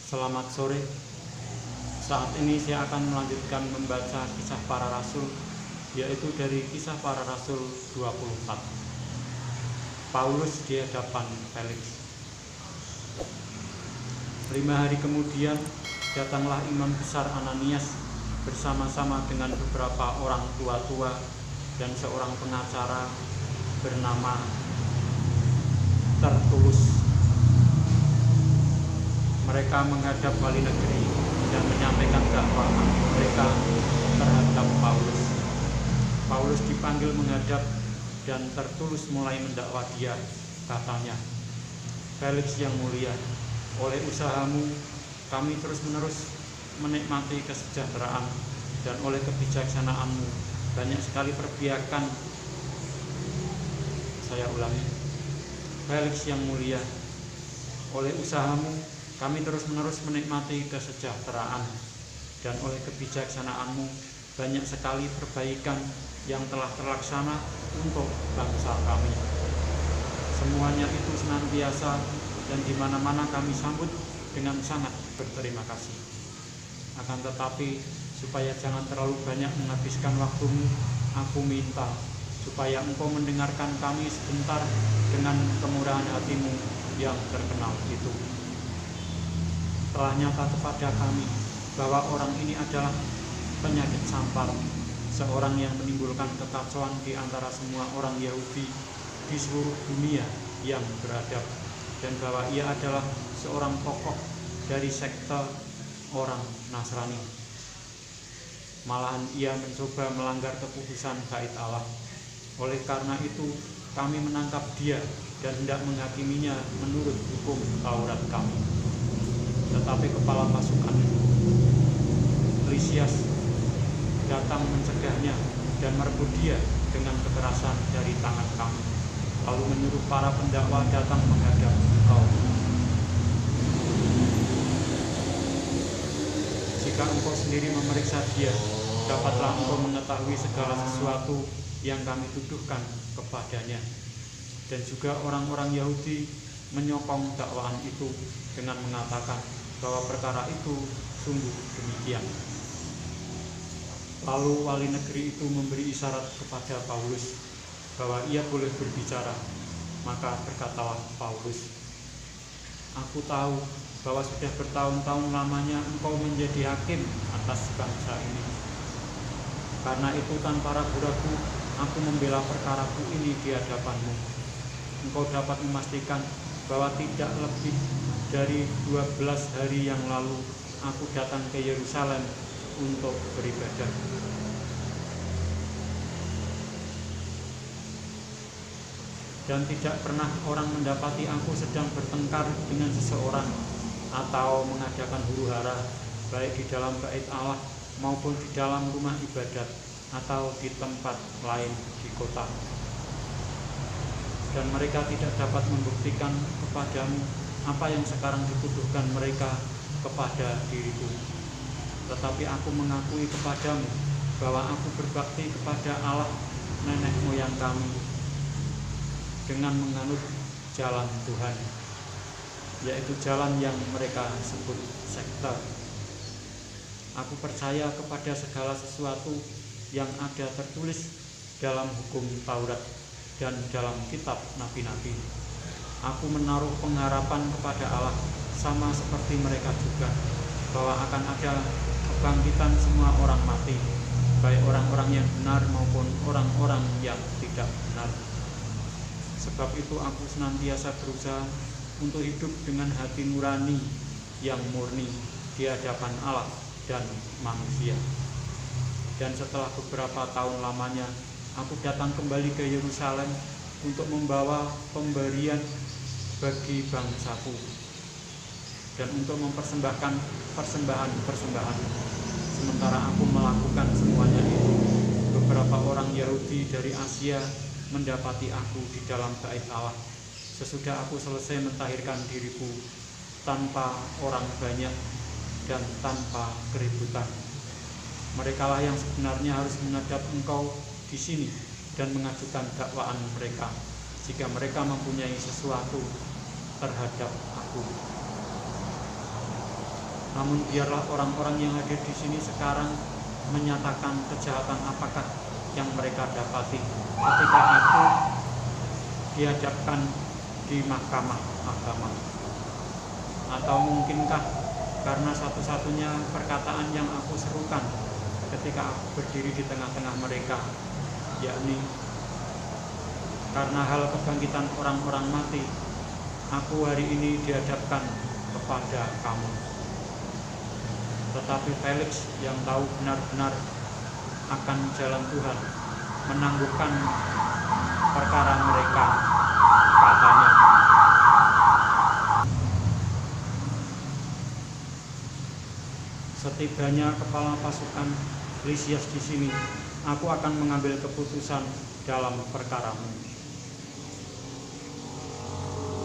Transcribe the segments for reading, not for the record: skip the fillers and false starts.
Selamat sore. Saat ini saya akan melanjutkan membaca Kisah Para Rasul, yaitu dari Kisah Para Rasul 24. Paulus di hadapan Felix. 5 hari kemudian datanglah imam besar Ananias bersama-sama dengan beberapa orang tua-tua dan seorang pengacara bernama Tertulus. Mereka menghadap wali negeri dan menyampaikan dakwaan mereka terhadap Paulus. Paulus dipanggil menghadap dan Tertulus mulai mendakwa dia. Katanya, "Felix yang mulia, oleh usahamu kami terus-menerus menikmati kesejahteraan, dan oleh kebijaksanaanmu banyak sekali perbiakan." Saya ulangi, "Felix yang mulia, oleh usahamu kami terus-menerus menikmati kesejahteraan, dan oleh kebijaksanaanmu banyak sekali perbaikan yang telah terlaksana untuk bangsa kami. Semuanya itu senantiasa dan di mana-mana kami sambut dengan sangat berterima kasih. Akan tetapi, supaya jangan terlalu banyak menghabiskan waktumu, aku minta supaya engkau mendengarkan kami sebentar dengan kemurahan hatimu yang terkenal itu. Telah nyata kepada kami bahwa orang ini adalah penyakit sampar, seorang yang menimbulkan kekacauan di antara semua orang Yahudi di seluruh dunia yang beradab, dan bahwa ia adalah seorang tokoh dari sekte orang Nasrani. Malahan ia mencoba melanggar kekudusan bait Allah. Oleh karena itu kami menangkap dia dan hendak menghakiminya menurut hukum Taurat kami. Tetapi kepala pasukan Lisias datang mencegahnya dan merebut dia dengan kekerasan dari tangan kami, lalu menyuruh para pendakwa datang menghadap engkau. Jika engkau sendiri memeriksa dia, dapatlah engkau mengetahui segala sesuatu yang kami tuduhkan kepadanya." Dan juga orang-orang Yahudi menyokong dakwaan itu dengan mengatakan bahwa perkara itu sungguh demikian. Lalu wali negeri itu memberi isyarat kepada Paulus bahwa ia boleh berbicara. Maka berkatalah Paulus, "Aku tahu bahwa sudah bertahun-tahun lamanya engkau menjadi hakim atas bangsa ini. Karena itu tanpa ragu-ragu aku membela perkaraku ini di hadapanmu. Engkau dapat memastikan bahwa tidak lebih dari 12 hari yang lalu aku datang ke Yerusalem untuk beribadah. Dan tidak pernah orang mendapati aku sedang bertengkar dengan seseorang atau mengadakan huru-hara, baik di dalam bait Allah maupun di dalam rumah ibadat atau di tempat lain di kota. Dan mereka tidak dapat membuktikan kepadamu apa yang sekarang dituduhkan mereka kepada diriku. Tetapi aku mengakui kepadamu bahwa aku berbakti kepada Allah nenek moyang kami dengan menganut jalan Tuhan, yaitu jalan yang mereka sebut sekte. Aku percaya kepada segala sesuatu yang ada tertulis dalam hukum Taurat dan dalam kitab nabi-nabi. Aku menaruh pengharapan kepada Allah sama seperti mereka juga, bahwa akan ada kebangkitan semua orang mati, baik orang-orang yang benar maupun orang-orang yang tidak benar. Sebab itu aku senantiasa berusaha untuk hidup dengan hati nurani yang murni di hadapan Allah dan manusia. Dan setelah beberapa tahun lamanya aku datang kembali ke Yerusalem untuk membawa pemberian bagi bangsaku dan untuk mempersembahkan persembahan-persembahan. Sementara aku melakukan semuanya itu, beberapa orang Yahudi dari Asia mendapati aku di dalam bait Allah sesudah aku selesai mentahirkan diriku tanpa orang banyak dan tanpa keributan. Merekalah yang sebenarnya harus menghadap engkau di sini dan mengajukan dakwaan mereka jika mereka mempunyai sesuatu terhadap aku. Namun biarlah orang-orang yang hadir di sini sekarang menyatakan kejahatan apakah yang mereka dapati ketika aku dihadapkan di mahkamah agama. Atau mungkinkah karena satu-satunya perkataan yang aku serukan ketika aku berdiri di tengah-tengah mereka, yakni karena hal kebangkitan orang-orang mati, aku hari ini dihadapkan kepada kamu. Tetapi Felix yang tahu benar-benar akan jalan Tuhan menangguhkan perkara mereka, katanya. Setibanya kepala pasukan Lisias di sini, aku akan mengambil keputusan dalam perkaramu.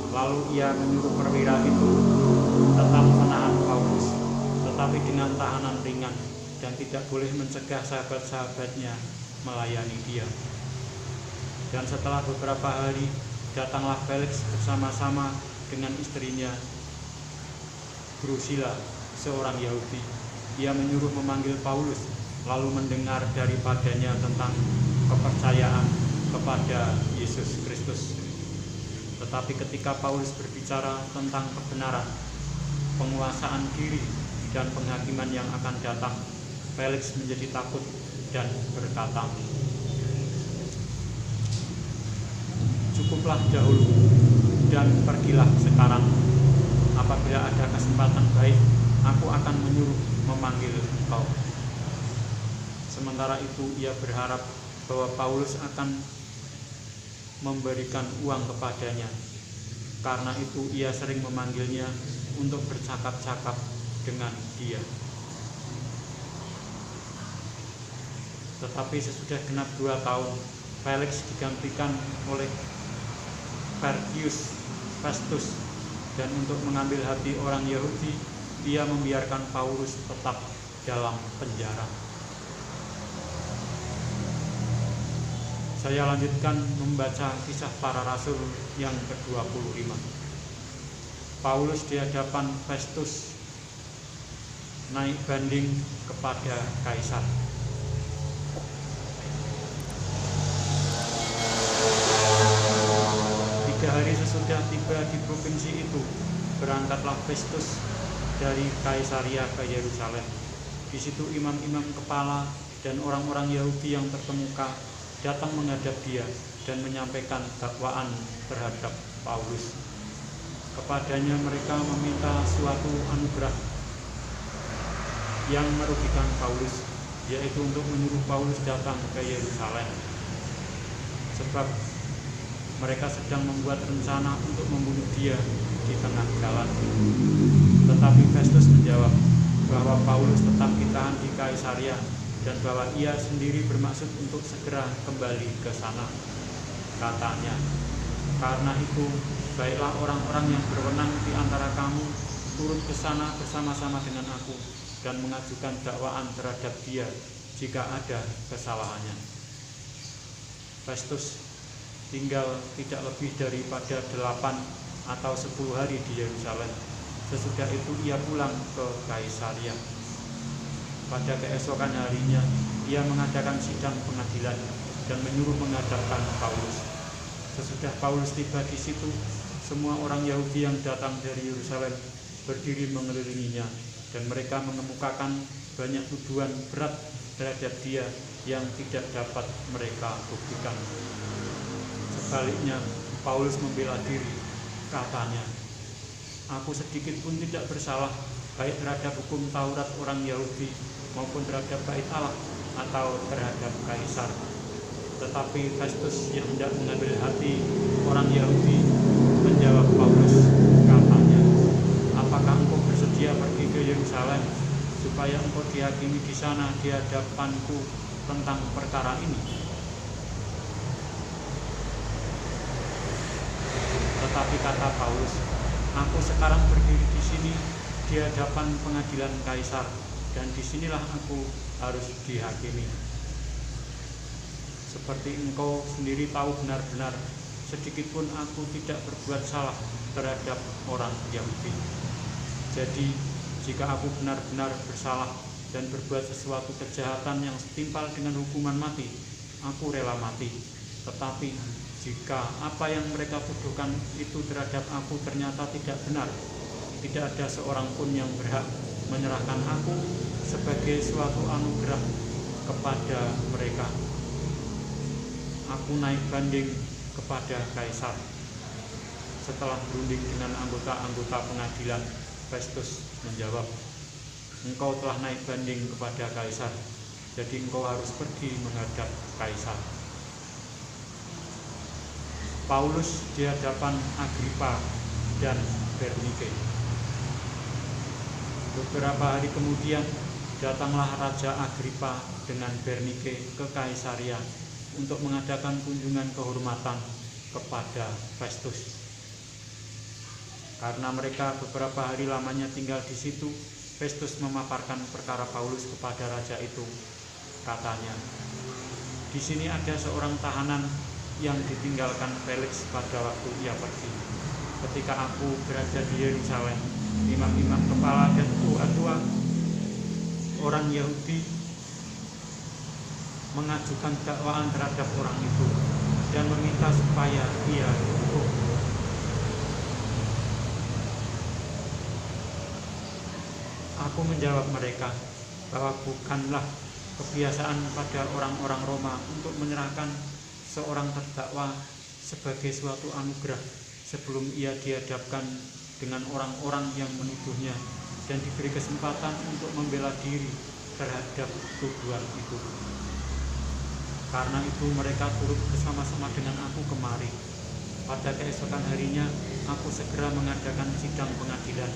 Lalu ia menyuruh perwira itu tetap menahan Paulus, tetapi dengan tahanan ringan, dan tidak boleh mencegah sahabat-sahabatnya melayani dia. Dan setelah beberapa hari, datanglah Felix bersama-sama dengan istrinya Drusilla, seorang Yahudi. Ia menyuruh memanggil Paulus, lalu mendengar daripadanya tentang kepercayaan kepada Yesus Kristus. Tetapi ketika Paulus berbicara tentang kebenaran, penguasaan diri, dan penghakiman yang akan datang, Felix menjadi takut dan berkata, "Cukuplah dahulu dan pergilah sekarang. Apabila ada kesempatan baik, aku akan menyuruh memanggil engkau." Sementara itu ia berharap bahwa Paulus akan memberikan uang kepadanya. Karena itu ia sering memanggilnya untuk bercakap-cakap dengan dia. Tetapi sesudah genap 2 tahun, Felix digantikan oleh Porcius Festus, dan untuk mengambil hati orang Yahudi, ia membiarkan Paulus tetap dalam penjara. Saya lanjutkan membaca Kisah Para Rasul yang ke-25. Paulus di hadapan Festus naik banding kepada Kaisar. Hari sesudah tiba di provinsi itu, berangkatlah Festus dari Kaisaria ke Yerusalem. Di situ imam-imam kepala dan orang-orang Yahudi yang terkemuka datang menghadap dia dan menyampaikan dakwaan terhadap Paulus. Kepadanya mereka meminta suatu anugerah yang merugikan Paulus, yaitu untuk menyuruh Paulus datang ke Yerusalem. Sebab mereka sedang membuat rencana untuk membunuh dia di tengah jalan. Tetapi Festus menjawab bahwa Paulus tetap ditahan di Kaisaria dan bahwa ia sendiri bermaksud untuk segera kembali ke sana. Katanya, "Karena itu, baiklah orang-orang yang berwenang di antara kamu turut ke sana bersama-sama dengan aku dan mengajukan dakwaan terhadap dia jika ada kesalahannya." Festus tinggal tidak lebih daripada 8 atau 10 hari di Yerusalem. Sesudah itu ia pulang ke Kaisaria. Pada keesokan harinya, ia mengadakan sidang pengadilan dan menyuruh menghadapkan Paulus. Sesudah Paulus tiba di situ, semua orang Yahudi yang datang dari Yerusalem berdiri mengelilinginya, dan mereka mengemukakan banyak tuduhan berat terhadap dia yang tidak dapat mereka buktikan. Sebaliknya, Paulus membela diri, katanya, "Aku sedikit pun tidak bersalah, baik terhadap hukum Taurat orang Yahudi maupun terhadap bait Allah atau terhadap Kaisar." Tetapi Festus yang hendak mengambil hati orang Yahudi menjawab Paulus, katanya, "Apakah engkau bersedia pergi ke Yerusalem supaya engkau dihakimi di sana di hadapanku tentang perkara ini?" Tetapi kata Paulus, "Aku sekarang berdiri di sini di hadapan pengadilan Kaisar, dan disinilah aku harus dihakimi. Seperti engkau sendiri tahu benar-benar, sedikitpun aku tidak berbuat salah terhadap orang Yahudi. Jadi, Jika aku benar-benar bersalah dan berbuat sesuatu kejahatan yang setimpal dengan hukuman mati, aku rela mati. Tetapi jika apa yang mereka tuduhkan itu terhadap aku ternyata tidak benar, tidak ada seorang pun yang berhak menyerahkan aku sebagai suatu anugerah kepada mereka. Aku naik banding kepada Kaisar. Setelah berunding dengan anggota-anggota pengadilan, Festus menjawab, "Engkau telah naik banding kepada Kaisar, jadi engkau harus pergi menghadap Kaisar." Paulus di hadapan Agripa dan Bernike. Beberapa hari kemudian datanglah Raja Agripa dengan Bernike ke Kaisaria untuk mengadakan kunjungan kehormatan kepada Festus. Karena mereka beberapa hari lamanya tinggal di situ, Festus memaparkan perkara Paulus kepada raja itu. Katanya, "Di sini ada seorang tahanan yang ditinggalkan Felix pada waktu ia pergi. Ketika aku berada di Yerusalem, imam-imam kepala dan tua-tua orang Yahudi mengajukan dakwaan terhadap orang itu dan meminta supaya ia dihukum. Aku menjawab mereka bahwa bukanlah kebiasaan pada orang-orang Roma untuk menyerahkan seorang terdakwa sebagai suatu anugerah sebelum ia dihadapkan dengan orang-orang yang menuduhnya dan diberi kesempatan untuk membela diri terhadap tuduhan itu. Karena itu mereka turut bersama-sama dengan aku kemari. Pada keesokan harinya aku segera mengadakan sidang pengadilan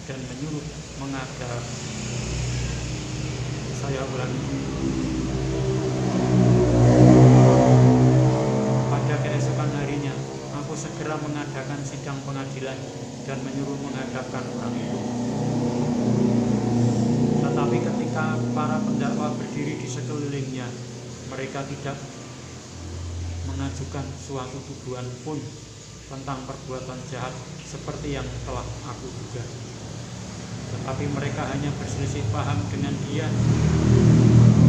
dan menyuruh menghadap. Saya ulangi. Pada keesokan harinya aku segera mengadakan sidang pengadilan dan menyuruh menghadapkan orang itu. Tetapi ketika para pendakwa berdiri di sekelilingnya, mereka tidak mengajukan suatu tuduhan pun tentang perbuatan jahat seperti yang telah aku duga. Tetapi mereka hanya berselisih paham dengan dia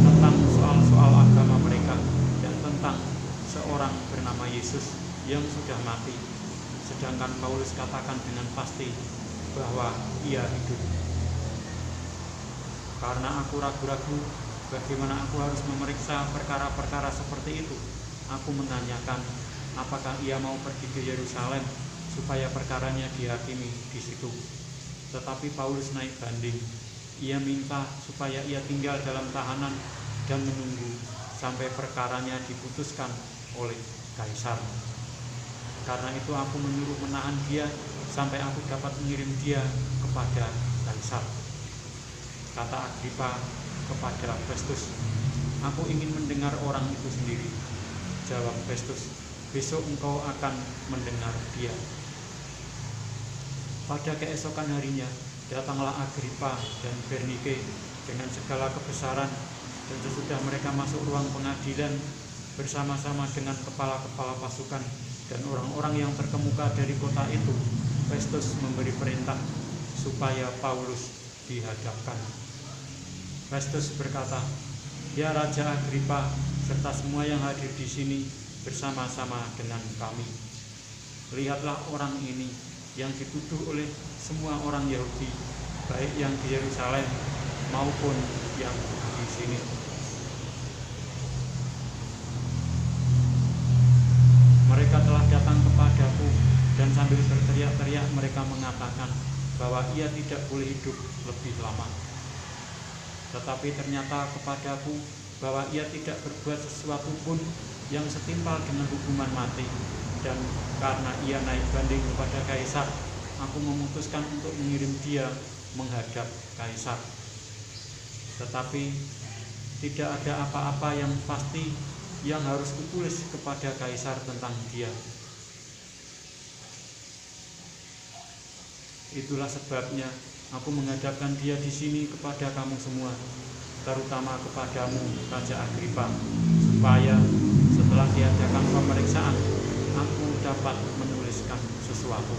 tentang soal-soal agama mereka dan tentang seorang bernama Yesus yang sudah mati, sedangkan Paulus katakan dengan pasti bahwa ia hidup. Karena aku ragu-ragu bagaimana aku harus memeriksa perkara-perkara seperti itu, aku menanyakan apakah ia mau pergi ke Yerusalem supaya perkaranya dihakimi di situ. Tetapi Paulus naik banding. Ia minta supaya ia tinggal dalam tahanan dan menunggu sampai perkaranya diputuskan oleh Kaisar. Karena itu aku menyuruh menahan dia sampai aku dapat mengirim dia kepada Kaisar. Kata Agripa kepada Festus, "Aku ingin mendengar orang itu sendiri." Jawab Festus, "Besok engkau akan mendengar dia." Pada keesokan harinya datanglah Agripa dan Bernike dengan segala kebesaran, dan sesudah mereka masuk ruang pengadilan bersama-sama dengan kepala-kepala pasukan dan orang-orang yang terkemuka dari kota itu, Festus memberi perintah supaya Paulus dihadapkan. Festus berkata, "Ya Raja Agripa serta semua yang hadir di sini bersama-sama dengan kami. Lihatlah orang ini yang dituduh oleh semua orang Yahudi, baik yang di Yerusalem maupun yang di sini. Mereka telah datang kepadaku dan sambil berteriak-teriak mereka mengatakan bahwa ia tidak boleh hidup lebih lama. Tetapi ternyata kepadaku bahwa ia tidak berbuat sesuatu pun yang setimpal dengan hukuman mati. Dan karena ia naik banding kepada Kaisar, aku memutuskan untuk mengirim dia menghadap Kaisar. Tetapi tidak ada apa-apa yang pasti yang harus kutulis kepada Kaisar tentang dia. Itulah sebabnya aku menghadapkan dia di sini kepada kamu semua, terutama kepadamu, Raja Agripa, supaya setelah diadakan pemeriksaan, aku dapat menuliskan sesuatu.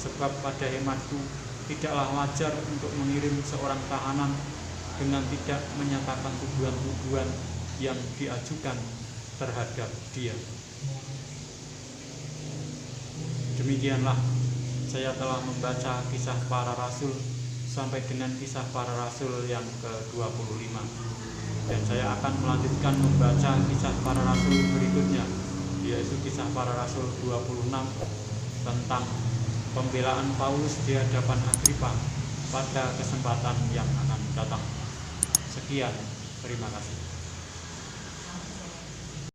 Sebab pada hematku, tidaklah wajar untuk mengirim seorang tahanan dengan tidak menyatakan tuduhan-tuduhan yang diajukan terhadap dia. Demikianlah saya telah membaca kisah para rasul sampai dengan kisah para rasul yang ke-25, dan saya akan melanjutkan membaca kisah para rasul berikutnya, yaitu kisah para rasul 26 tentang pembelaan Paulus di hadapan Agripa pada kesempatan yang akan datang. Sekian, terima kasih.